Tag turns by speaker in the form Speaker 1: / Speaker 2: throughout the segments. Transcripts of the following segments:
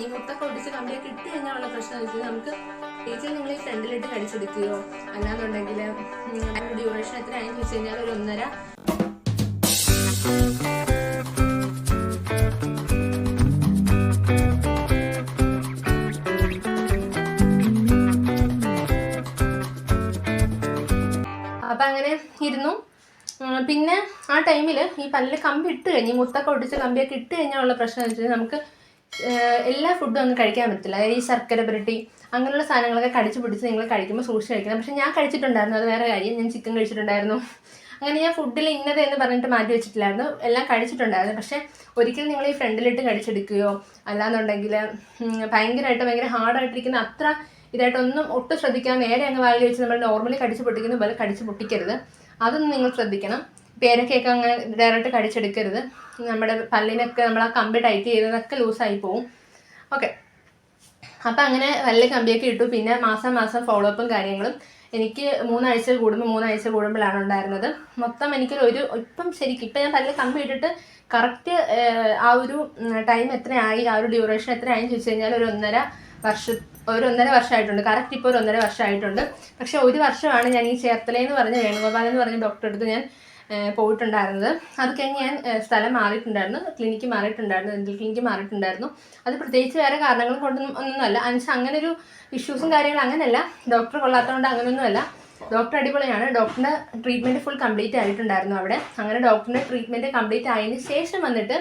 Speaker 1: കഴിഞ്ഞ് മുത്തൊക്കെ ഒടിച്ച് കമ്പിയൊക്കെ ഇട്ട് കഴിഞ്ഞാലുള്ള പ്രശ്നം എന്ന് വെച്ചാൽ നമുക്ക് ടീച്ചർ നിങ്ങൾ ഈ ഫ്രണ്ടിലിട്ട് കടിച്ചെടുക്കുകയോ അല്ലാന്നുണ്ടെങ്കിൽ ഡ്യൂറേഷൻ എത്ര ആയെന്ന് വെച്ച് കഴിഞ്ഞാൽ ഒരു 1.5. അപ്പം അങ്ങനെ ഇരുന്നു. പിന്നെ ആ ടൈമിൽ ഈ പല്ലിൽ കമ്പി ഇട്ട് കഴിഞ്ഞ് മുത്തൊക്കെ ഒടിച്ച് കമ്പിയൊക്കെ ഇട്ട് കഴിഞ്ഞാലുള്ള പ്രശ്നം എന്ന് വെച്ചാൽ നമുക്ക് എല്ലാ ഫുഡും ഒന്നും കഴിക്കാൻ പറ്റില്ല. ഈ ശർക്കര പുരട്ടി അങ്ങനെയുള്ള സാധനങ്ങളൊക്കെ കടിച്ച് പിടിച്ച് നിങ്ങൾ കഴിക്കുമ്പോൾ സൂക്ഷിച്ച് കഴിക്കണം. പക്ഷെ ഞാൻ കഴിച്ചിട്ടുണ്ടായിരുന്നു, അത് വേറെ കാര്യം. ഞാൻ ചിക്കൻ കഴിച്ചിട്ടുണ്ടായിരുന്നു. അങ്ങനെ ഞാൻ ഫുഡിൽ ഇന്നത് എന്ന് പറഞ്ഞിട്ട് മാറ്റി വെച്ചിട്ടില്ലായിരുന്നു, എല്ലാം കഴിച്ചിട്ടുണ്ടായിരുന്നു. പക്ഷെ ഒരിക്കലും നിങ്ങൾ ഈ ഫ്രണ്ടിലിട്ട് കടിച്ചെടുക്കുകയോ അല്ലാന്നുണ്ടെങ്കിൽ ഭയങ്കര ഹാർഡായിട്ടിരിക്കുന്ന അത്ര ഇതായിട്ടൊന്നും ഒട്ടും ശ്രദ്ധിക്കാൻ നേരെ അങ്ങ് വായിൽ വെച്ച് നമ്മൾ നോർമലി കടിച്ച് പൊട്ടിക്കുന്ന പോലെ കടിച്ച് പൊട്ടിക്കരുത്. അതൊന്നും നിങ്ങൾ ശ്രദ്ധിക്കണം. പേരൊക്കെയൊക്കെ അങ്ങനെ ഡയറക്റ്റ് കടിച്ചെടുക്കരുത്. നമ്മുടെ പല്ലിനൊക്കെ നമ്മൾ ആ കമ്പി ടൈറ്റ് ചെയ്തതൊക്കെ ലൂസായി പോവും. ഓക്കെ, അപ്പം അങ്ങനെ വല്ല കമ്പിയൊക്കെ ഇട്ടു. പിന്നെ മാസം ഫോളോ അപ്പും കാര്യങ്ങളും എനിക്ക് 3 ആഴ്ച കൂടുമ്പോഴാണ് ഉണ്ടായിരുന്നത്. മൊത്തം എനിക്കൊരു ഇപ്പം ഞാൻ പല്ല് കമ്പി ഇട്ടിട്ട് കറക്റ്റ് ആ ഒരു ടൈം എത്രയായി, ആ ഒരു ഡ്യൂറേഷൻ എത്രയായെന്ന് ചോദിച്ചു കഴിഞ്ഞാൽ ഒരു 1.5 വർഷമായിട്ടുണ്ട്. കറക്റ്റ് ഇപ്പോൾ ഒരു 1.5 വർഷമായിട്ടുണ്ട്. പക്ഷെ 1 വർഷമാണ് ഞാൻ ഈ ചേർത്തലയെന്ന് പറഞ്ഞ വേണുഗോപാൽ എന്ന് പറഞ്ഞ ഡോക്ടറെ അടുത്ത് ഞാൻ പോയിട്ടുണ്ടായിരുന്നത്. അത് കഴിഞ്ഞ് ഞാൻ സ്ഥലം മാറിയിട്ടുണ്ടായിരുന്നു, ക്ലിനിക്ക് മാറിയിട്ടുണ്ടായിരുന്നു, ഡെന്റൽ ക്ലിനിക്ക് മാറിയിട്ടുണ്ടായിരുന്നു. അത് പ്രത്യേകിച്ച് വേറെ കാരണങ്ങളും ഒന്നുമല്ല. അങ്ങനെ ഒരു ഇഷ്യൂസും കാര്യങ്ങളും അങ്ങനെയല്ല, ഡോക്ടർ കൊള്ളാത്തതുകൊണ്ട് അങ്ങനെയൊന്നുമല്ല. ഡോക്ടർ അടിപൊളിയാണ്. ഡോക്ടറിൻ്റെ ട്രീറ്റ്മെൻറ്റ് ഫുൾ കംപ്ലീറ്റ് ആയിട്ടുണ്ടായിരുന്നു അവിടെ. അങ്ങനെ ഡോക്ടറിൻ്റെ ട്രീറ്റ്മെൻറ്റ് കംപ്ലീറ്റ് ആയതിന് ശേഷം വന്നിട്ട്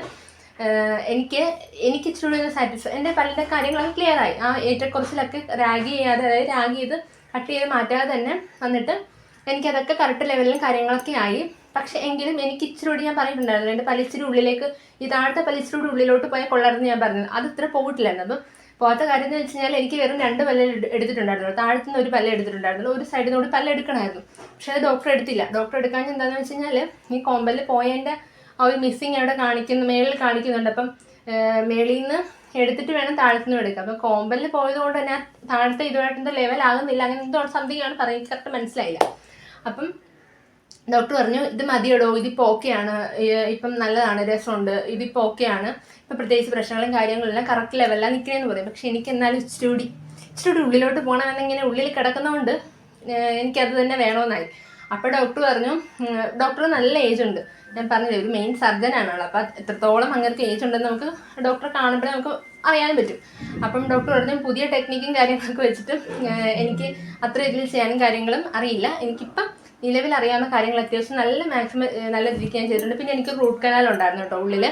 Speaker 1: എനിക്ക് ഇച്ചിരി സാറ്റിസ്ഫൈ, എൻ്റെ പല്ലിൻ്റെ കാര്യങ്ങളൊക്കെ ക്ലിയർ ആയി. ആ ഏറ്റക്കുറച്ചിലൊക്കെ റാഗ് ചെയ്ത് കട്ട് ചെയ്ത് മാറ്റാതെ തന്നെ വന്നിട്ട് എനിക്കതൊക്കെ കറക്റ്റ് ലെവലിലും കാര്യങ്ങളൊക്കെ ആയി. പക്ഷെ എങ്കിലും എനിക്ക് ഇച്ചിരി ഞാൻ പറഞ്ഞിട്ടുണ്ടായിരുന്നു, എൻ്റെ പല്ലിച്ചിരി ഉള്ളിലേക്ക്, ഈ താഴത്തെ പല്ലിച്ചിരി ഉള്ളിലോട്ട് പോയാൽ കൊള്ളായിരുന്നു ഞാൻ പറഞ്ഞത്. അത് ഇത്ര പോയിട്ടില്ലായിരുന്നു. അപ്പം പോകാത്ത കാര്യം എന്ന് വെച്ച് കഴിഞ്ഞാൽ എനിക്ക് വെറും 2 പല്ല് എടുത്തിട്ടുണ്ടായിരുന്നു. താഴത്തുനിന്ന് ഒരു പല്ല് എടുത്തിട്ടുണ്ടായിരുന്നു, ഒരു സൈഡിൽ നിന്ന് പല്ല് എടുക്കണമായിരുന്നു. പക്ഷെ അത് ഡോക്ടർ എടുത്തില്ല. ഡോക്ടർ എടുക്കാൻ എന്താണെന്ന് വെച്ച് കഴിഞ്ഞാൽ ഈ കോമ്പല്ല് പോയതിൻ്റെ ആ ഒരു മിസ്സിങ് അവിടെ മേളിൽ കാണിക്കുന്നുണ്ട്. അപ്പം മേളിൽ നിന്ന് എടുത്തിട്ട് വേണം താഴത്തുനിന്ന് എടുക്കുക. അപ്പം കോമ്പല്ല് പോയതുകൊണ്ട് തന്നെ താഴത്തെ ഇതുമായിട്ടെന്തോ ലെവൽ ആകുന്നില്ല, അങ്ങനെ എന്തോ സംതിങ് ആണ് പറയുന്നത്, കറക്റ്റ് മനസ്സിലായില്ല. അപ്പം ഡോക്ടർ പറഞ്ഞു, ഇത് മതിയടോ, ഇതിപ്പോൾ ഓക്കെയാണ്, ഇപ്പം നല്ലതാണ്, രസമുണ്ട്, ഇതിപ്പോൾ ഓക്കെയാണ്, ഇപ്പം പ്രത്യേകിച്ച് പ്രശ്നങ്ങളും കാര്യങ്ങളെല്ലാം കറക്റ്റ് ലെവലിലാണ് നിൽക്കണമെന്ന് പറയും. പക്ഷെ എനിക്ക് എന്നാലും ഇച്ചിരി ഉള്ളിലോട്ട് പോകണമെന്നിങ്ങനെ ഉള്ളിൽ കിടക്കുന്നതുകൊണ്ട് എനിക്കത് തന്നെ വേണമെന്നായി. അപ്പോൾ ഡോക്ടർ പറഞ്ഞു, ഡോക്ടർ നല്ല ഏജ് ഉണ്ട്, ഞാൻ പറഞ്ഞില്ലേ ഒരു മെയിൻ സർജനാണല്ലോ. അപ്പോൾ എത്രത്തോളം അങ്ങനത്തെ ഏജ് ഉണ്ടെന്ന് നമുക്ക് ഡോക്ടറെ കാണുമ്പോഴേ നമുക്ക് അറിയാനും പറ്റും. അപ്പം ഡോക്ടർ പറഞ്ഞു, പുതിയ ടെക്നിക്കും കാര്യങ്ങളൊക്കെ വെച്ചിട്ട് എനിക്ക് അത്ര ഇതിൽ ചെയ്യാനും കാര്യങ്ങളും അറിയില്ല. എനിക്കിപ്പം നിലവിൽ അറിയാവുന്ന കാര്യങ്ങൾ അത്യാവശ്യം നല്ല രീതിക്ക് ഞാൻ ചെയ്തിട്ടുണ്ട്. പിന്നെ എനിക്ക് റൂട്ട് കനാൽ ഉണ്ടായിരുന്നു കേട്ടോ ഉള്ളിൽ.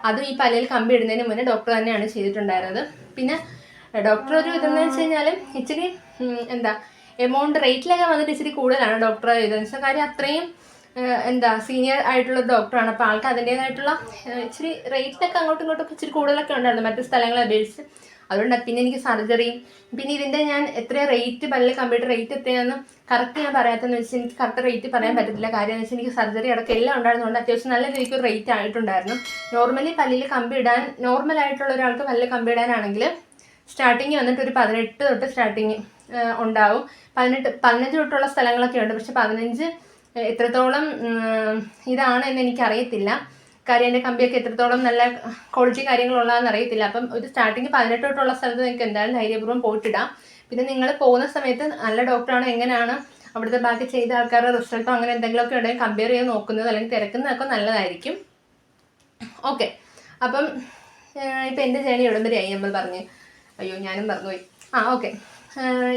Speaker 1: അതും ഈ പല്ലിൽ കമ്പി ഇടുന്നതിന് മുന്നേ ഡോക്ടർ തന്നെയാണ് ചെയ്തിട്ടുണ്ടായിരുന്നത്. പിന്നെ ഡോക്ടർ ഒരു ഇതെന്ന് വെച്ച് കഴിഞ്ഞാൽ ഇച്ചിരി എമൗണ്ട് റേറ്റിലൊക്കെ വന്നിട്ട് ഇച്ചിരി കൂടുതലാണ് ഡോക്ടർ ഇതെന്ന് വെച്ചാൽ കാര്യം അത്രയും സീനിയർ ആയിട്ടുള്ള ഡോക്ടറാണ്. അപ്പോൾ ആൾക്ക് അതിൻ്റേതായിട്ടുള്ള ഇച്ചിരി റേറ്റിലൊക്കെ അങ്ങോട്ടും ഇങ്ങോട്ടൊക്കെ ഇച്ചിരി കൂടുതലൊക്കെ ഉണ്ടായിരുന്നു മറ്റു സ്ഥലങ്ങളെ അപേക്ഷിച്ച്. അതുകൊണ്ട് പിന്നെ എനിക്ക് സർജറിയും പിന്നെ ഇതിൻ്റെ ഞാൻ എത്ര റേറ്റ് പല്ല് കമ്പ്യൂട്ടർ റേറ്റ് എത്രയാണെന്ന് കറക്റ്റ് ഞാൻ പറയാത്തതെന്ന് വെച്ചാൽ എനിക്ക് കറക്റ്റ് റേറ്റ് പറയാൻ പറ്റത്തില്ല. കാര്യം എന്ന് വെച്ചാൽ എനിക്ക് സർജറി അടക്കം എല്ലാം ഉണ്ടായിരുന്നതുകൊണ്ട് അത്യാവശ്യം നല്ല രീതിക്ക് ഒരു റേറ്റ് ആയിട്ടുണ്ടായിരുന്നു. നോർമലി പല്ലിൽ കമ്പി ഇടാൻ നോർമലായിട്ടുള്ള ഒരാൾക്ക് പല്ല് കമ്പി ഇടാനാണെങ്കിൽ സ്റ്റാർട്ടിങ് വന്നിട്ട് ഒരു 18 തൊട്ട് സ്റ്റാർട്ടിങ് ഉണ്ടാവും. 15 തൊട്ടുള്ള സ്ഥലങ്ങളൊക്കെ ഉണ്ട്. പക്ഷെ 15 എത്രത്തോളം ഇതാണ് എന്ന് എനിക്കറിയത്തില്ല. കാര്യം എൻ്റെ കമ്പിയൊക്കെ എത്രത്തോളം നല്ല ക്വാളിറ്റി കാര്യങ്ങളുള്ളതെന്ന് അറിയത്തില്ല. അപ്പം ഒരു സ്റ്റാർട്ടിങ് 18 തൊട്ടുള്ള സ്ഥലത്ത് നിങ്ങൾക്ക് എന്തായാലും ധൈര്യപൂർവ്വം പോയിട്ടിടാം. പിന്നെ നിങ്ങൾ പോകുന്ന സമയത്ത് നല്ല ഡോക്ടറാണ്, എങ്ങനെയാണ് അവിടുത്തെ ബാക്കി ചെയ്ത ആൾക്കാരുടെ റിസൾട്ടോ അങ്ങനെ എന്തെങ്കിലുമൊക്കെ ഉണ്ടെങ്കിൽ കമ്പയർ ചെയ്ത് നോക്കുന്നത് അല്ലെങ്കിൽ തിരക്കുന്നതൊക്കെ നല്ലതായിരിക്കും. ഓക്കെ, അപ്പം ഇപ്പം എൻ്റെ ജേണി എവിടം വരെയായി നമ്മൾ പറഞ്ഞ്, ഞാനും മറന്നുപോയി. ഓക്കെ,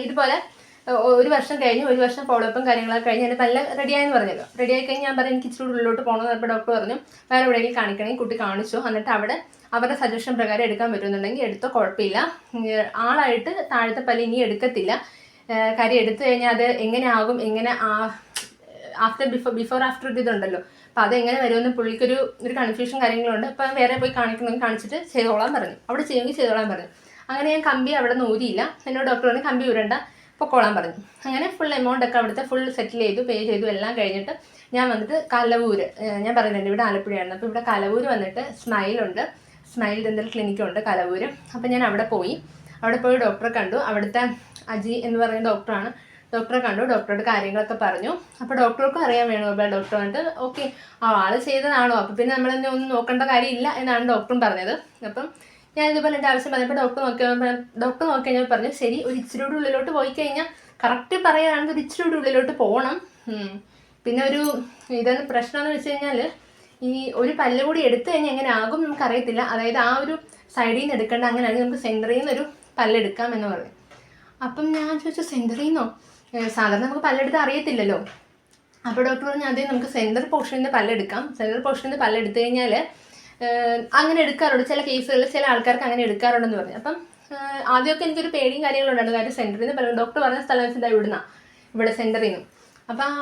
Speaker 1: ഇതുപോലെ 1 വർഷം കഴിഞ്ഞ് 1 വർഷം ഫോളോഅപ്പും കാര്യങ്ങളൊക്കെ കഴിഞ്ഞ് എൻ്റെ പല്ല് റെഡിയായെന്ന് പറഞ്ഞല്ലോ. റെഡിയായി കഴിഞ്ഞ് ഞാൻ പറഞ്ഞു എനിക്ക് ഇച്ചിരി ഉള്ളിലോട്ട് പോകണമെന്ന് പറഞ്ഞപ്പോൾ ഡോക്ടർ പറഞ്ഞു വേറെ എവിടെയെങ്കിലും കാണിക്കണമെങ്കിൽ കുട്ടി കാണിച്ചു, എന്നിട്ട് അവിടെ അവരുടെ സജഷൻ പ്രകാരം എടുക്കാൻ പറ്റുന്നുണ്ടെങ്കിൽ എടുത്തോ, കുഴപ്പമില്ല. ആളായിട്ട് താഴത്തെ പല്ല് ഇനി എടുക്കത്തില്ല. കാര്യം എടുത്തു കഴിഞ്ഞാൽ അത് എങ്ങനെ ആകും, എങ്ങനെ ബിഫോർ ആഫ്റ്റർ ഇതുണ്ടല്ലോ, അപ്പോൾ അതെങ്ങനെ വരുമെന്ന് പുള്ളിക്കൊരു കൺഫ്യൂഷൻ കാര്യങ്ങളുണ്ട്. അപ്പം വേറെ പോയി കാണിക്കണമെങ്കിൽ കാണിച്ചിട്ട് ചെയ്തോളാൻ പറഞ്ഞു, അവിടെ ചെയ്യുമെങ്കിൽ ചെയ്തോളാൻ പറഞ്ഞു. അങ്ങനെ ഞാൻ കമ്പി അവിടെ നിന്ന് ഊരിയില്ല. എന്നോട് ഡോക്ടർ പറഞ്ഞു കമ്പി ഊരണ്ട, പൊക്കോളാൻ പറഞ്ഞു. അങ്ങനെ ഫുൾ എമൗണ്ടൊക്കെ അവിടുത്തെ ഫുൾ സെറ്റിൽ ചെയ്തു, പേ ചെയ്തു. എല്ലാം കഴിഞ്ഞിട്ട് ഞാൻ വന്നിട്ട് കലവൂര്, ഞാൻ പറയുന്നുണ്ട് ഇവിടെ ആലപ്പുഴയാണ്, അപ്പോൾ ഇവിടെ കലവൂര് വന്നിട്ട് സ്മൈൽ ഡെന്റൽ ക്ലിനിക്കുണ്ട് കലവൂര്. അപ്പോൾ ഞാൻ അവിടെ പോയി ഡോക്ടറെ കണ്ടു. അവിടുത്തെ അജി എന്ന് പറയുന്ന ഡോക്ടറാണ്. ഡോക്ടറെ കണ്ടു, ഡോക്ടറോട് കാര്യങ്ങളൊക്കെ പറഞ്ഞു. അപ്പോൾ ഡോക്ടർക്കും അറിയാൻ വേണോ ഡോക്ടർ വന്നിട്ട് ഓക്കെ ആള് ചെയ്തതാണോ, അപ്പോൾ പിന്നെ നമ്മളെന്നെ ഒന്നും നോക്കേണ്ട കാര്യമില്ല എന്നാണ് ഡോക്ടറും പറഞ്ഞത്. അപ്പം ഞാൻ ഇതുപോലെ എൻ്റെ ആവശ്യം പറഞ്ഞപ്പോൾ ഡോക്ടർ നോക്കി കഴിഞ്ഞാൽ പറഞ്ഞു ശരി ഒരു ഇച്ചിരി കൂടി ഉള്ളിലോട്ട് പോയി കഴിഞ്ഞാൽ കറക്റ്റ് പറയുകയാണെങ്കിൽ ഒരു ഇച്ചിരി കൂടി ഉള്ളിലോട്ട് പോകണം. പിന്നെ ഒരു ഇതെന്ന് പ്രശ്നമെന്ന് വെച്ച് കഴിഞ്ഞാൽ ഈ ഒരു പല്ല് കൂടി എടുത്തു കഴിഞ്ഞാൽ എങ്ങനെ ആകും നമുക്കറിയത്തില്ല. അതായത് ആ ഒരു സൈഡിൽ നിന്ന് എടുക്കേണ്ട, അങ്ങനെയാണെങ്കിൽ നമുക്ക് സെൻറ്ററിൽ നിന്നൊരു പല്ലെടുക്കാം എന്ന് പറഞ്ഞു. അപ്പം ഞാൻ ചോദിച്ചു സെൻറ്ററിൽ നിന്നോ? സാധാരണ നമുക്ക് പല്ലെടുത്ത് അറിയത്തില്ലല്ലോ. അപ്പോൾ ഡോക്ടർ പറഞ്ഞു അതേ നമുക്ക് സെൻറ്റർ പോർഷനിൽ നിന്ന് പല്ലെടുക്കാം. സെൻറ്റർ പോർഷനിൽ നിന്ന് പല്ലെടുത്തു കഴിഞ്ഞാൽ അങ്ങനെ എടുക്കാറുണ്ട് ചില കേസുകളിൽ, ചില ആൾക്കാർക്ക് അങ്ങനെ എടുക്കാറുണ്ടെന്ന് പറഞ്ഞു. അപ്പം ആദ്യമൊക്കെ എനിക്കൊരു പേടിയും കാര്യങ്ങളുണ്ടായിരുന്നു. കാര്യം സെൻറ്ററിൽ നിന്ന് ഡോക്ടർ പറഞ്ഞ സ്ഥലം വെച്ചിട്ട് ഇവിടെ സെൻറ്ററിൽ നിന്ന്. അപ്പം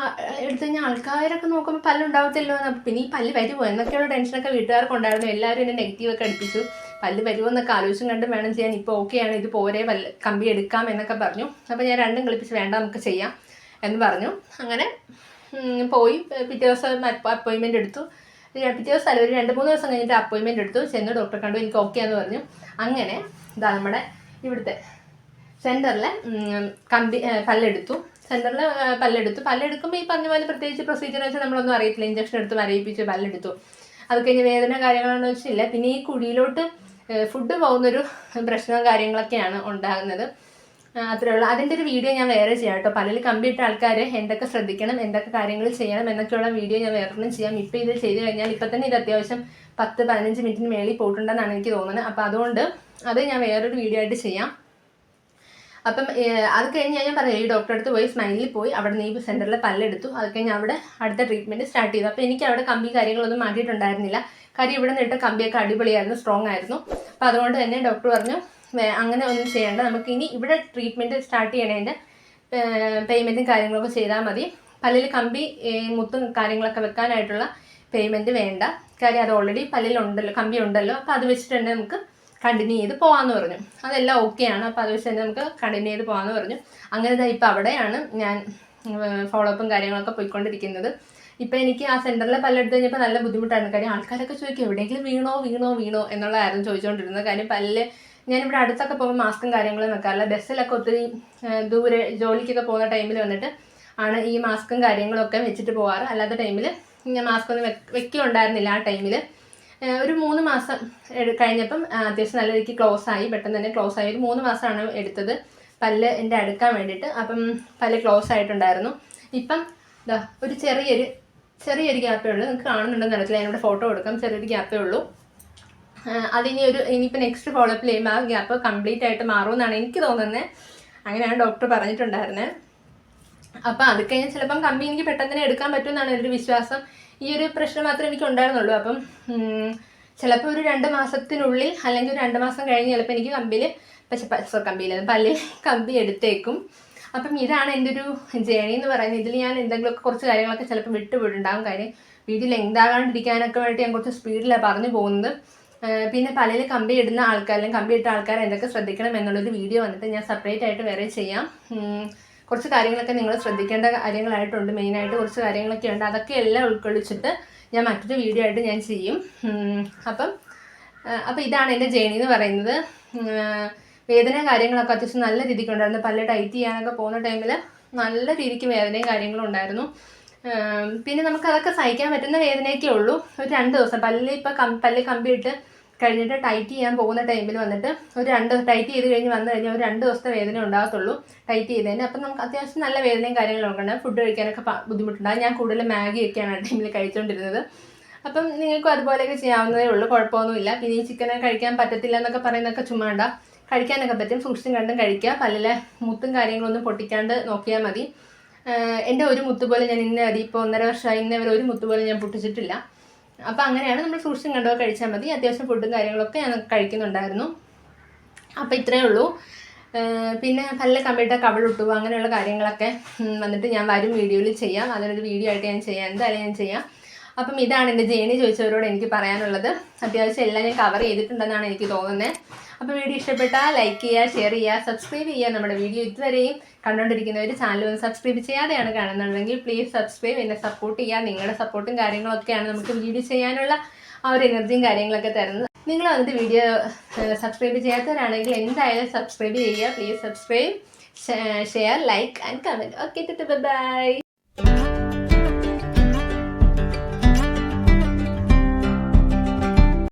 Speaker 1: എടുത്തു കഴിഞ്ഞാൽ ആൾക്കാരൊക്കെ നോക്കുമ്പോൾ പല്ലുണ്ടാവത്തില്ലോ എന്ന്. പിന്നെ ഈ പല്ല് വരുമോ എന്നൊക്കെയുള്ള ടെൻഷനൊക്കെ വീട്ടുകാർക്കുണ്ടായിരുന്നു. എല്ലാവരും എന്നെ നെഗറ്റീവൊക്കെ അടുപ്പിച്ചു. പല്ല് വരുമോ എന്നൊക്കെ ആലോചിച്ചും കണ്ടും വേണം ചെയ്യാൻ. ഇപ്പോൾ ഓക്കെയാണ്, ഇത് പോരെ, കമ്പി എടുക്കാം എന്നൊക്കെ പറഞ്ഞു. അപ്പോൾ ഞാൻ രണ്ടും കളിപ്പിച്ച് വേണ്ട നമുക്ക് ചെയ്യാം എന്ന് പറഞ്ഞു. അങ്ങനെ പോയി പിറ്റേ ദിവസം അപ്പോയിൻമെൻറ്റ് എടുത്തു. പിറ്റേ ദിവസം അല്ല, ഒരു 2-3 ദിവസം കഴിഞ്ഞിട്ട് അപ്പോയിൻമെൻറ്റ് എടുത്തു. ചെന്ന് ഡോക്ടറെ കണ്ടു, എനിക്ക് ഓക്കെ എന്ന് പറഞ്ഞു. അങ്ങനെ ഇതാ നമ്മുടെ ഇവിടുത്തെ സെൻറ്ററിലെ പല്ലെടുത്തു. പല്ലെടുക്കുമ്പോൾ ഈ പറഞ്ഞ പോലെ പ്രത്യേകിച്ച് പ്രൊസീജിയർ വെച്ചാൽ നമ്മളൊന്നും അറിയത്തില്ല. ഇഞ്ചക്ഷൻ എടുത്ത് മരയിപ്പിച്ച് പല്ലെടുത്തു. അത് കഴിഞ്ഞ് വേദന കാര്യങ്ങളൊന്നും വെച്ചില്ല. പിന്നെ ഈ കുഴിയിലോട്ട് ഫുഡ് പോകുന്നൊരു പ്രശ്നവും കാര്യങ്ങളൊക്കെയാണ് ഉണ്ടാകുന്നത്. അത്രേ ഉള്ളൂ. അതിൻ്റെ ഒരു വീഡിയോ ഞാൻ വേറെ ചെയ്യാം കേട്ടോ. പല്ലിൽ കമ്പിയിട്ട ആൾക്കാർ എന്തൊക്കെ ശ്രദ്ധിക്കണം, എന്തൊക്കെ കാര്യങ്ങൾ ചെയ്യണം എന്നൊക്കെയുള്ള വീഡിയോ ഞാൻ വേറെ ചെയ്യാം. ഇപ്പോൾ ഇത് ചെയ്ത് കഴിഞ്ഞാൽ ഇപ്പം തന്നെ ഇത് അത്യാവശ്യം 10-15 മിനിറ്റിന് മേളിൽ പോയിട്ടുണ്ടെന്നാണ് എനിക്ക് തോന്നുന്നത്. അപ്പോൾ അതുകൊണ്ട് അത് ഞാൻ വേറൊരു വീഡിയോ ആയിട്ട് ചെയ്യാം. അപ്പം അത് കഴിഞ്ഞ് ഞാൻ പറഞ്ഞു ഈ ഡോക്ടറെ അടുത്ത് പോയി സ്മൈലിൽ പോയി അവിടെ നിന്ന് ഈ സെൻറ്ററിൽ പല്ലെടുത്തു. അത് കഴിഞ്ഞ് അവിടെ അടുത്ത ട്രീറ്റ്മെൻറ്റ് സ്റ്റാർട്ട് ചെയ്തു. അപ്പോൾ എനിക്ക് അവിടെ കമ്പി കാര്യങ്ങളൊന്നും മാറ്റിയിട്ടുണ്ടായിരുന്നില്ല. കാര്യം ഇവിടെ നിന്നിട്ട് കമ്പിയൊക്കെ അടിപൊളിയായിരുന്നു, സ്ട്രോങ് ആയിരുന്നു. അപ്പോൾ അതുകൊണ്ട് തന്നെ ഡോക്ടർ പറഞ്ഞു അങ്ങനെ ഒന്നും ചെയ്യേണ്ട, നമുക്ക് ഇനി ഇവിടെ ട്രീറ്റ്മെൻറ്റ് സ്റ്റാർട്ട് ചെയ്യണതിൻ്റെ പേയ്മെൻറ്റും കാര്യങ്ങളൊക്കെ ചെയ്താൽ മതി. പല്ലിൽ കമ്പി മുത്തും കാര്യങ്ങളൊക്കെ വെക്കാനായിട്ടുള്ള പേയ്മെൻറ്റ് വേണ്ട. കാര്യം അത് ഓൾറെഡി പല്ലിലുണ്ടല്ലോ, കമ്പി ഉണ്ടല്ലോ. അപ്പോൾ അത് വെച്ചിട്ട് തന്നെ നമുക്ക് കണ്ടിന്യൂ ചെയ്ത് പോകാമെന്ന് പറഞ്ഞു. അതെല്ലാം ഓക്കെയാണ്. അപ്പോൾ അത് വെച്ച് തന്നെ നമുക്ക് കണ്ടിന്യൂ ചെയ്ത് പോകാമെന്ന് പറഞ്ഞു. അങ്ങനെ ഇപ്പോൾ അവിടെയാണ് ഞാൻ ഫോളോ അപ്പും കാര്യങ്ങളൊക്കെ പോയിക്കൊണ്ടിരിക്കുന്നത്. ഇപ്പം എനിക്ക് ആ സെൻറ്ററിലെ പല്ലെടുത്ത് കഴിഞ്ഞപ്പോൾ നല്ല ബുദ്ധിമുട്ടായിരുന്നു. കാര്യം ആൾക്കാരൊക്കെ ചോദിക്കും എവിടെയെങ്കിലും വീണോ എന്നുള്ളതായിരുന്നു ചോദിച്ചുകൊണ്ടിരുന്നത്. കാര്യം ഞാനിവിടെ അടുത്തൊക്കെ പോകുമ്പോൾ മാസ്കും കാര്യങ്ങളും വെക്കാറില്ല. ബസ്സിലൊക്കെ ഒത്തിരി ദൂരെ ജോലിക്കൊക്കെ പോകുന്ന ടൈമിൽ വന്നിട്ട് ആണ് ഈ മാസ്കും കാര്യങ്ങളൊക്കെ വെച്ചിട്ട് പോകാറ്. അല്ലാത്ത ടൈമിൽ ഞാൻ മാസ്ക് ഒന്നും വെക്കുന്നുണ്ടായിരുന്നില്ല. ആ ടൈമിൽ ഒരു 3 മാസം കഴിഞ്ഞപ്പം അത്യാവശ്യം നല്ല രീതിക്ക് പെട്ടെന്ന് തന്നെ ക്ലോസ് ആയി. ഒരു 3 മാസമാണ് എടുത്തത് പല്ല് എൻ്റെ അടുക്കാൻ വേണ്ടിയിട്ട്. അപ്പം പല്ല് ക്ലോസ് ആയിട്ടുണ്ടായിരുന്നു. ഇപ്പം ഇതാ ഒരു ചെറിയൊരു ഗ്യാപ്പേ ഉള്ളൂ. നിങ്ങൾക്ക് കാണുന്നുണ്ടെന്ന് അറിയത്തില്ല, ഞാനിവിടെ ഫോട്ടോ കൊടുക്കാം. ചെറിയൊരു ഗ്യാപ്പേ ഉള്ളൂ. ഇനിയിപ്പോൾ നെക്സ്റ്റ് ഫോളോ അപ്പ് ചെയ്യുമ്പോൾ ആ ഗ്യാപ്പ് കംപ്ലീറ്റ് ആയിട്ട് മാറുമെന്നാണ് എനിക്ക് തോന്നുന്നത്. അങ്ങനെയാണ് ഡോക്ടർ പറഞ്ഞിട്ടുണ്ടായിരുന്നത്. അപ്പോൾ അത് കഴിഞ്ഞാൽ ചിലപ്പം കമ്പി എനിക്ക് പെട്ടെന്ന് തന്നെ എടുക്കാൻ പറ്റുമെന്നാണ് എൻ്റെ ഒരു വിശ്വാസം. ഈ ഒരു പ്രശ്നം മാത്രമേ എനിക്ക് ഉണ്ടായിരുന്നുള്ളൂ. അപ്പം ചിലപ്പോൾ ഒരു 2 മാസത്തിനുള്ളിൽ അല്ലെങ്കിൽ ഒരു 2 മാസം കഴിഞ്ഞ് ചിലപ്പോൾ എനിക്ക് പല്ലിൽ കമ്പി എടുത്തേക്കും. അപ്പം ഇതാണ് എൻ്റെ ഒരു ജേണി എന്ന് പറയുന്നത്. ഇതിൽ ഞാൻ എന്തെങ്കിലുമൊക്കെ കുറച്ച് കാര്യങ്ങളൊക്കെ ചിലപ്പോൾ വിട്ടുപോയിട്ടുണ്ടാകും. കാര്യം വീഡിയോ ലെങ്താകാണ്ടിരിക്കാനൊക്കെ വേണ്ടി ഞാൻ കുറച്ച് സ്പീഡിലാണ് പറഞ്ഞു പോകുന്നത്. പിന്നെ പല്ലിൽ കമ്പി ഇടുന്ന അല്ലെങ്കിൽ കമ്പി ഇട്ട ആൾക്കാർ എന്തൊക്കെ ശ്രദ്ധിക്കണം എന്നുള്ളൊരു വീഡിയോ വന്നിട്ട് ഞാൻ സെപ്പറേറ്റ് ആയിട്ട് വേറെ ചെയ്യാം. കുറച്ച് കാര്യങ്ങളൊക്കെ നിങ്ങൾ ശ്രദ്ധിക്കേണ്ട കാര്യങ്ങളായിട്ടുണ്ട്. മെയിനായിട്ട് കുറച്ച് കാര്യങ്ങളൊക്കെ ഉണ്ട്. അതൊക്കെ എല്ലാം ഉൾക്കൊള്ളിച്ചിട്ട് ഞാൻ മറ്റൊരു വീഡിയോ ആയിട്ട് ഞാൻ ചെയ്യും. അപ്പം ഇതാണ് എൻ്റെ ജേണി എന്ന് പറയുന്നത്. വേദന കാര്യങ്ങളൊക്കെ അത്യാവശ്യം നല്ല രീതിക്ക് ഉണ്ടായിരുന്നു. പല്ല് ടൈറ്റ് ചെയ്യാനൊക്കെ പോകുന്ന ടൈമിൽ നല്ല രീതിക്ക് വേദനയും കാര്യങ്ങളും ഉണ്ടായിരുന്നു. പിന്നെ നമുക്കതൊക്കെ സഹിക്കാൻ പറ്റുന്ന വേദനയൊക്കെ ഉള്ളൂ. ഒരു 2 ദിവസം പല്ല് കമ്പി ഇട്ട് കഴിഞ്ഞിട്ട് ടൈറ്റ് ചെയ്യാൻ പോകുന്ന ടൈമിൽ വന്നിട്ട് ടൈറ്റ് ചെയ്ത് വന്നു കഴിഞ്ഞാൽ ഒരു 2 ദിവസത്തെ വേദന ഉണ്ടാകത്തുള്ളൂ ടൈറ്റ് ചെയ്തതിന്. അപ്പം നമുക്ക് അത്യാവശ്യം നല്ല വേദനയും കാര്യങ്ങളൊക്കെ ഉണ്ട്. ഫുഡ് കഴിക്കാനൊക്കെ ബുദ്ധിമുട്ടുണ്ടാകും. ഞാൻ കൂടുതൽ മാഗിയൊക്കെയാണ് ആ ടൈമിൽ കഴിച്ചുകൊണ്ടിരുന്നത്. അപ്പം നിങ്ങൾക്കും അതുപോലെയൊക്കെ ചെയ്യാവുന്നതേ ഉള്ളൂ, കുഴപ്പമൊന്നുമില്ല. പിന്നെ ഈ ചിക്കനെ കഴിക്കാൻ പറ്റത്തില്ല എന്നൊക്കെ പറയുന്നതൊക്കെ ചുമ്മാണ്ട, കഴിക്കാനൊക്കെ പറ്റും. സൂക്ഷിച്ചും കണ്ടും കഴിക്കുക. പല്ലിലെ മുത്തും കാര്യങ്ങളൊന്നും പൊട്ടിക്കാണ്ട് നോക്കിയാൽ മതി. എൻ്റെ ഒരു മുത്ത് പോലെ ഞാൻ ഇപ്പോൾ 1.5 വർഷമായി ഇന്നവരെ ഒരു മുത്ത് പോലെ ഞാൻ പൊട്ടിച്ചിട്ടില്ല. അപ്പോൾ അങ്ങനെയാണ്, നമ്മൾ സൂക്ഷിച്ചും കണ്ടോ കഴിച്ചാൽ മതി. അത്യാവശ്യം ഫുഡും കാര്യങ്ങളൊക്കെ ഞാൻ കഴിക്കുന്നുണ്ടായിരുന്നു. അപ്പോൾ ഇത്രയേ ഉള്ളൂ. പിന്നെ പല്ല് കമ്പിയിട്ട കവിളിട്ടു അങ്ങനെയുള്ള കാര്യങ്ങളൊക്കെ വന്നിട്ട് ഞാൻ വരും വീഡിയോയിൽ ചെയ്യാം. അതിനൊരു വീഡിയോ ആയിട്ട് ഞാൻ ചെയ്യാം, എന്തായാലും ഞാൻ ചെയ്യാം. അപ്പം ഇതാണ് എൻ്റെ ജേണി ചോദിച്ചവരോട് എനിക്ക് പറയാനുള്ളത്. അത്യാവശ്യം എല്ലാം ഞാൻ കവർ ചെയ്തിട്ടുണ്ടെന്നാണ് എനിക്ക് തോന്നുന്നത്. അപ്പോൾ വീഡിയോ ഇഷ്ടപ്പെട്ടാൽ ലൈക്ക് ചെയ്യുക, ഷെയർ ചെയ്യുക, സബ്സ്ക്രൈബ് ചെയ്യുക. നമ്മുടെ വീഡിയോ ഇതുവരെയും കണ്ടുകൊണ്ടിരിക്കുന്നവർ ചാനൽ ഒന്ന് സബ്സ്ക്രൈബ് ചെയ്യാതെയാണ് കാണുന്നുണ്ടെങ്കിൽ പ്ലീസ് സബ്സ്ക്രൈബ്, എന്നെ സപ്പോർട്ട് ചെയ്യുക. നിങ്ങളുടെ സപ്പോർട്ടും കാര്യങ്ങളൊക്കെയാണ് നമുക്ക് വീഡിയോ ചെയ്യാനുള്ള ആ ഒരു എനർജിയും കാര്യങ്ങളൊക്കെ തരുന്നത്. നിങ്ങൾ വന്നിട്ട് വീഡിയോ സബ്സ്ക്രൈബ് ചെയ്യാത്തവരാണെങ്കിൽ എന്തായാലും സബ്സ്ക്രൈബ് ചെയ്യുക. Please subscribe, share, like and comment. Okay, by.